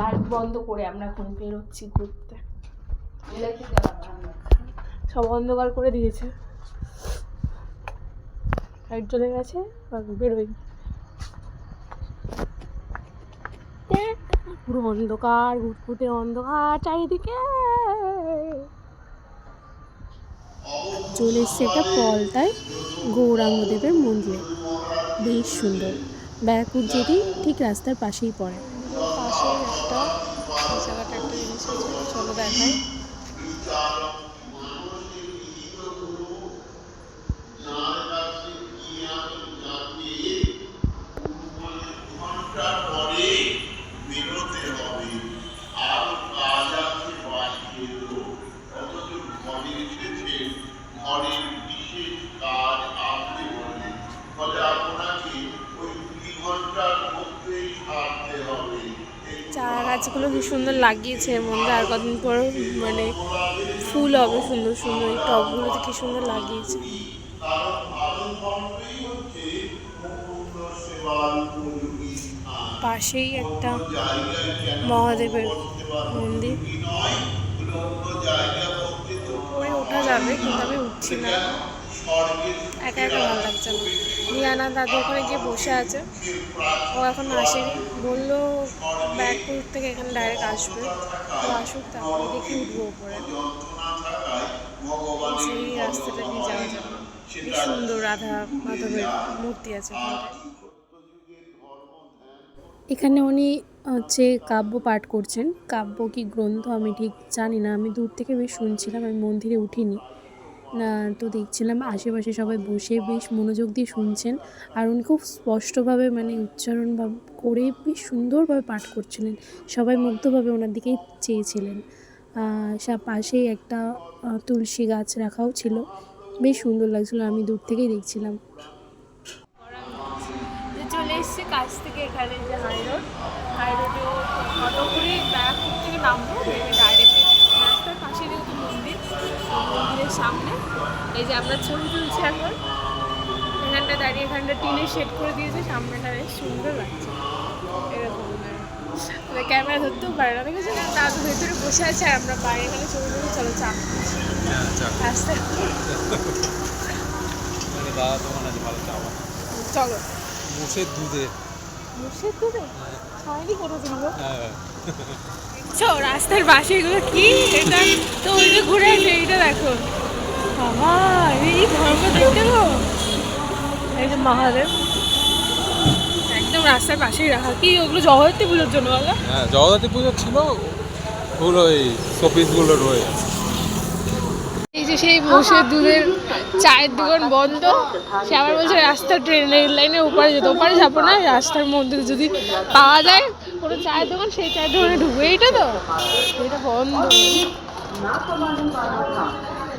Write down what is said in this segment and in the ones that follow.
Light বন্ধ করে আমরা এখন বেরোচ্ছি ঘুরতে। সব অন্ধকার করে দিয়েছে, লাইট জ্বলে গেছে, বেরোই। পুরো অন্ধকার, ঘুটঘুটে অন্ধকার চারিদিকে। চলে এসছে একটা পলতায় গৌরাঙ্গদেবের মন্দিরে, বেশ সুন্দর। ব্যারাকপুর যেতেই ঠিক রাস্তার পাশেই পড়ে। পাশেই একটা এই জায়গাটা একটা জিনিস আছে, চলো দেখাই। চারা গাছগুলো কি সুন্দর লাগিয়েছে এর মধ্যে, আর কদিন পর মানে ফুল হবে সুন্দর সুন্দর। এই টবগুলোতে কি সুন্দর লাগিয়েছে। পাশেই একটা মহাদেবের মন্দির, উপরে ওঠা যাবে কিন্তু আমি উঠছি না, একা একা ভালো লাগছে না। মিয়ানা দাদু ওখানে গিয়ে বসে আছে, ও এখন আসেনি, বললো ব্যারাকপুর থেকে এখানে ডাইরেক্ট আসবে, তো আসুক তারপরে দেখি উঠবো উপরে। সেই রাস্তাটা দিয়ে যাওয়া যাবে, বেশ সুন্দর রাধা মাধবের মূর্তি আছে ওখানটায়। এখানে উনি কাব্য পাঠ করছেন। কাব্য কি গ্রন্থ আমি ঠিক জানি না, আমি দূর থেকে বেশ শুনছিলাম, আমি মন্দিরে উঠিনি না। তো দেখছিলাম আশেপাশে সবাই বসে বেশ মনোযোগ দিয়ে শুনছেন, আর উনি খুব স্পষ্টভাবে মানে উচ্চারণ করে বেশ সুন্দরভাবে পাঠ করছিলেন। সবাই মুগ্ধভাবে ওনার দিকেই চেয়েছিলেন। পাশেই একটা তুলসী গাছ রাখাও ছিল, বেশ সুন্দর লাগছিল, আমি দূর থেকেই দেখছিলাম। চলে এসছে কাছ থেকে এখানে যে হাই রোডে অটো করে ব্যারাকপুর থেকে নামবো, ডাইরেক্ট রাস্তার পাশে যেহেতু মন্দির, মন্দিরের সামনে এই যে আমরা ছবি তুলছি এখন, এখানটা দাঁড়িয়ে, এখানটা টিনের শেড করে দিয়েছে, সামনেটা বেশ সুন্দর লাগছে। এরকম ক্যামেরা ধরতেও পারে না, দেখেছি না, দাদু ভেতরে বসে আছে আর আমরা বাইরে এখানে ছবি তুলে চলো চা রাস্তায় চলো। মোষের দুধে হয়নি কোনো দিন চো রাস্তার পাশে এগুলো কি, এটা তো ওই যে ঘুরে আসে, এইটা দেখো বাবা, এই ধর্ম দেখতে গো, এই যে মহাদেব একদম রাস্তার পাশেই রাখা। কি ওগুলো জগদ্ধাত্রী পুজোর জন্য বলো? হ্যাঁ, জগদ্ধাত্রী পুজো ছিল, ওগুলো এই শোপিসগুলো রয়েছে। এই যে সেই মোষের দুধের চায়ের দোকান বন্ধ, সে আবার বলছে রাস্তার রেল লাইনের ওপারে যেতে, ওপারে যাবো না, রাস্তার মধ্যে যদি পাওয়া যায় কোনো চায়ের দোকান, সেই চায়ের দোকানে ঢুকবো। এইটা তো এটা বন্ধ,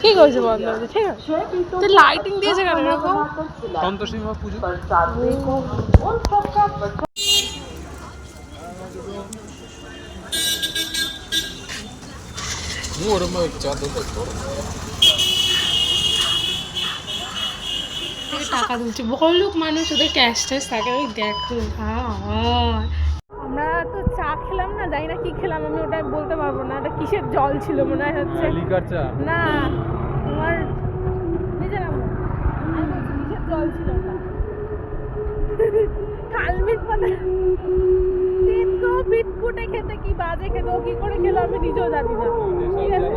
কি করছে বন্ধ আছে, ঠিক আছে, তো লাইটিং দিয়েছে কেন এরকম? সন্তোষী মা পুজো। টাকা তুলছে, বড়লোক মানুষ, ওদের ক্যাশ ট্যাশ থাকে, ওই দেখো। আমরা তো চা খেলাম না, জানি না কি খেলাম, আমি ওটা বলতে পারবো না, ওটা কিসের জল ছিল মনে হয় হচ্ছে, লিকার চা না তোমার নিজে নাম কিসের জল ছিল ওটা, কালমিট পাতা বিটকুটে খেতে কি বাজে খেতে, ও কি করে খেলো আমি নিজেও জানি না। ঠিক আছে,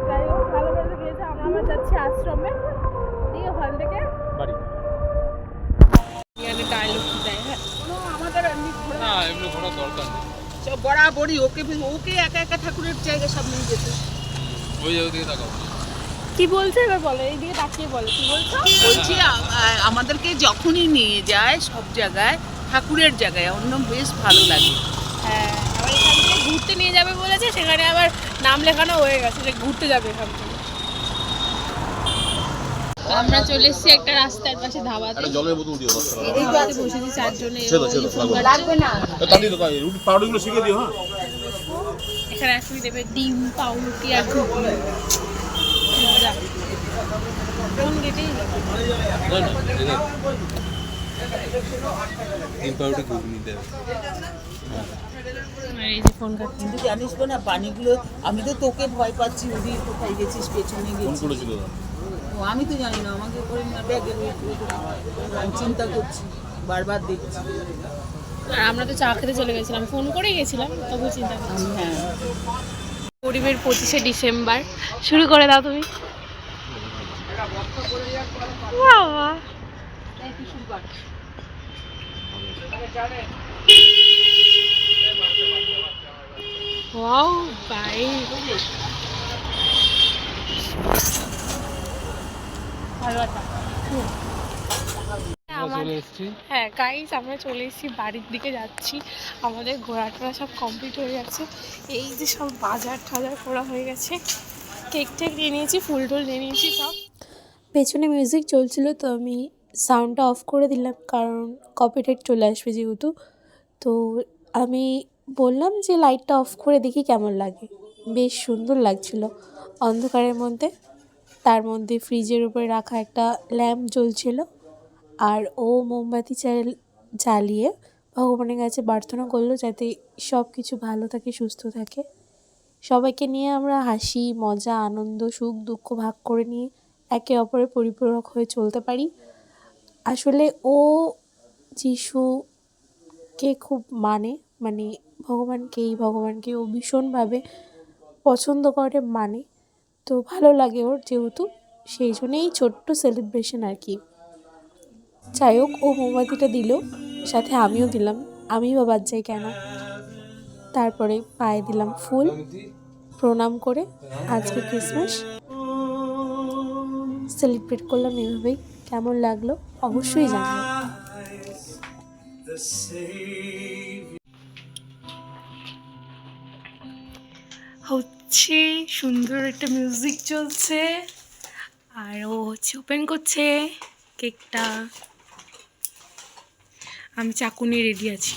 যাই হোক ভালো করে খেয়েছে। আমরা আবার যাচ্ছি আশ্রমে, দিয়ে ওখান থেকে বাড়ি। ডায়লগ দেয়, হ্যাঁ আমাদের এমনি না, এমনি ঘোরার দরকার নেই, বরাবরই ওকে একা একা ঠাকুরের জায়গা সব নিয়ে যেতে। ওই জায়গা থেকে তাকাও। কি বলছে এবার বলে, এই দিকে তাকিয়ে বলে কি বলছো। বলছি আমাদেরকে যখনই নিয়ে যায় সব জায়গায় ঠাকুরের জায়গায় অন্য বেশ ভালো লাগে। হ্যাঁ, আবার এখান থেকে ঘুরতে নিয়ে যাবে বলেছে, সেখানে আবার নাম লেখানো হয়ে গেছে যে ঘুরতে যাবে এখান থেকে। আমরা চলে এসেছি একটা রাস্তার পাশে ধাবাতে, জলের বোতল দিও, এই ধাবাতে বসেছি চারজনে, পাউডারগুলো শিখে দিও। হ্যাঁ, এখানে আসলে দেবে ডিম, পাউরুটি আর ঘুগনি, মজা। কোন গেটেই ডিম পাউরুটি ঘুগনি দেবে। আর এই যে ফোন কাটছে। কিন্তু জানিস না পানিগুলো, আমি তো তোকে ভয় পাচ্ছি, ওদি কোথায় গেছিস, পেছনে ফোন গেছিস। করেছিল ও আমি তো জানি না, আমাকে করে ব্যাগে আমি চিন্তা করছি, বারবার দেখছি। আর আমরা তো চা খেতে চলে গেছিলাম, ফোন করে গেছিলাম, তবু চিন্তা করছি। হ্যাঁ গরিবের 25শে ডিসেম্বর শুরু করে দাও তুমি। বাবা ওয়াও বাই চলে এসেছি। হ্যাঁ গাইস, আমরা চলে এসেছি, বাড়ির দিকে যাচ্ছি। আমাদের ঘোরাটোরা সব কমপ্লিট হয়ে গেছে। এই যে সব বাজার টাজার করা হয়ে গেছে, কেক টেক নিয়ে নিয়েছি, ফুল টুল নিয়ে নিয়েছি সব। পেছনে মিউজিক চলছিল, তো আমি সাউন্ডটা অফ করে দিলাম, কারণ কপিরাইট চলে আসবে যেহেতু। তো আমি বললাম যে লাইটটা অফ করে দেখি কেমন লাগে। বেশ সুন্দর লাগছিল অন্ধকারের মধ্যে। তার মধ্যে ফ্রিজের উপরে রাখা একটা ল্যাম্প জ্বলছিল, আর ও মোমবাতি জ্বালিয়ে ভগবানের কাছে প্রার্থনা করলো যাতে সব কিছু ভালো থাকে, সুস্থ থাকে। সবাইকে নিয়ে আমরা হাসি মজা আনন্দ সুখ দুঃখ ভাগ করে নিয়ে একে অপরের পরিপূরক হয়ে চলতে পারি। আসলে ও যিশুকে খুব মানে ভগবানকে ও ভীষণভাবে পছন্দ করে, তো ভালো লাগে ওর, যেহেতু সেই জন্যেই ছোট্ট সেলিব্রেশন আর কি। যাই হোক, ও মোমবাতিটা দিল, সাথে আমিও দিলাম, আমি বা বাদ যাই কেন। তারপরে পায়ে দিলাম ফুল, প্রণাম করে আজকে ক্রিসমাস সেলিব্রেট করলাম এভাবেই। কেমন লাগলো অবশ্যই জানাও। হচ্ছে সুন্দর একটা মিউজিক চলছে, আর ও হচ্ছে ওপেন করছে কেকটা। আমি চাকু নিয়ে রেডি আছি।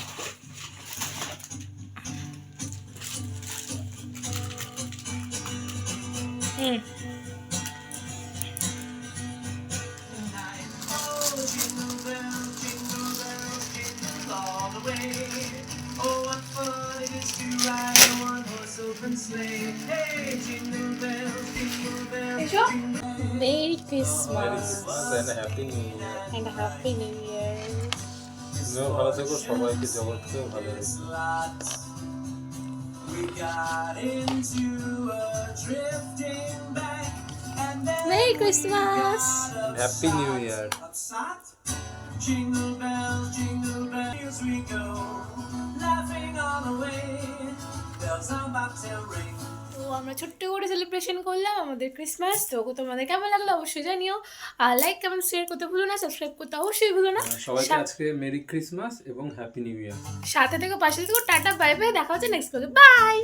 Merry Christmas happy new year. And happy new year. তুমিও ভালো থেকো, সবাইকে জগৎকেও ভালো রেখো। Merry Christmas. Happy new year. Jingle bells, jingle bells we go, laughing all the way. Bells on bobtail ring. তো আমরা ছোট্ট করে সেলিব্রেশন করলাম আমাদের ক্রিসমাস। তো তোমাদের কেমন লাগলো অবশ্যই জানিও, আর লাইক কমেন্ট শেয়ার করতে ভুলো না, সাবস্ক্রাইব করতে অবশ্যই ভুলো না। সবাইকে আজকে মেরি ক্রিসমাস এবং হ্যাপি নিউ ইয়ার। সাথে থেকে পাশে থেকে টাটা বাই বাই, দেখা হচ্ছে নেক্সট ব্লগে, বাই।